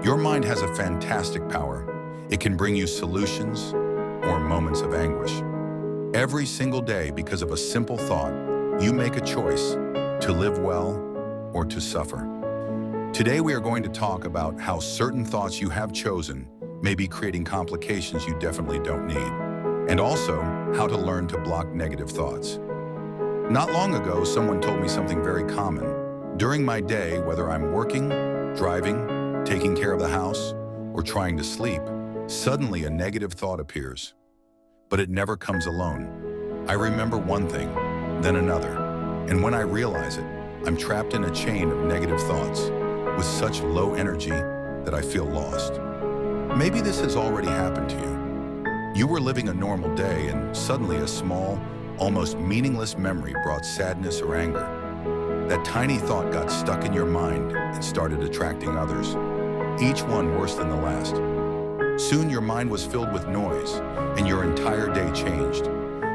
Your mind has a fantastic power. It can bring you solutions or moments of anguish. Every single day, because of a simple thought, you make a choice to live well or to suffer. Today we are going to talk about how certain thoughts you have chosen may be creating complications you definitely don't need, and also how to learn to block negative thoughts. Not long ago, someone told me something very common. During my day, whether I'm working, driving, taking care of the house, or trying to sleep, suddenly a negative thought appears. But it never comes alone. I remember one thing, then another, and when I realize it, I'm trapped in a chain of negative thoughts with such low energy that I feel lost. Maybe this has already happened to you. You were living a normal day and suddenly a small, almost meaningless memory brought sadness or anger. That tiny thought got stuck in your mind and started attracting others, each one worse than the last. Soon your mind was filled with noise and your entire day changed.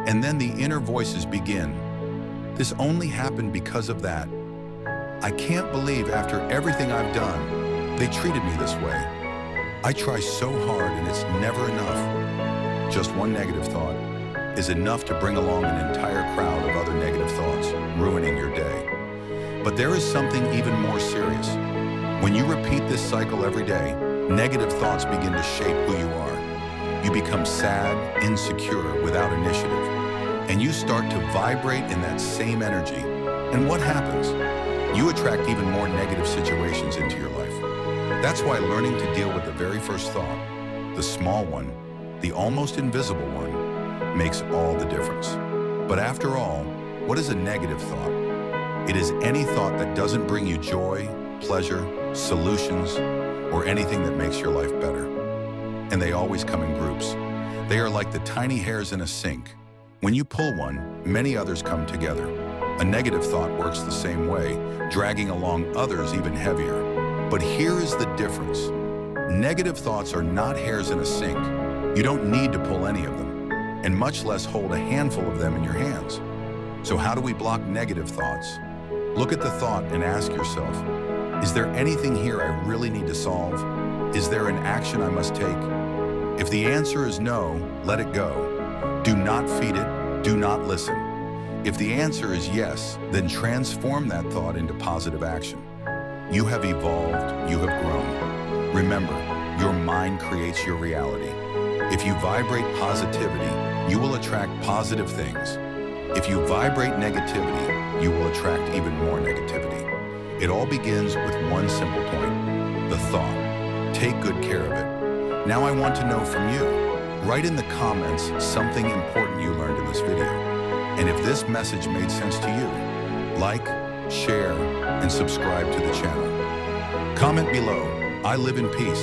And then the inner voices begin. This only happened because of that. I can't believe after everything I've done, they treated me this way. I try so hard and it's never enough. Just one negative thought is enough to bring along an entire crowd of other negative thoughts, ruining your day. But there is something even more serious. When you repeat this cycle every day, negative thoughts begin to shape who you are. You become sad, insecure, without initiative, and you start to vibrate in that same energy. And what happens? You attract even more negative situations into your life. That's why learning to deal with the very first thought, the small one, the almost invisible one, makes all the difference. But after all, what is a negative thought? It is any thought that doesn't bring you joy, pleasure, solutions, or anything that makes your life better. And they always come in groups. They are like the tiny hairs in a sink. When you pull one, many others come together. A negative thought works the same way, dragging along others even heavier. But here is the difference. Negative thoughts are not hairs in a sink. You don't need to pull any of them, and much less hold a handful of them in your hands. So how do we block negative thoughts? Look at the thought and ask yourself, is there anything here I really need to solve? Is there an action I must take? If the answer is no, let it go. Do not feed it, do not listen. If the answer is yes, then transform that thought into positive action. You have evolved, you have grown. Remember, your mind creates your reality. If you vibrate positivity, you will attract positive things. If you vibrate negativity, you will attract even more negativity. It all begins with one simple point, the thought. Take good care of it. Now I want to know from you. Write in the comments something important you learned in this video. And if this message made sense to you, like, share, and subscribe to the channel. Comment below, I live in peace.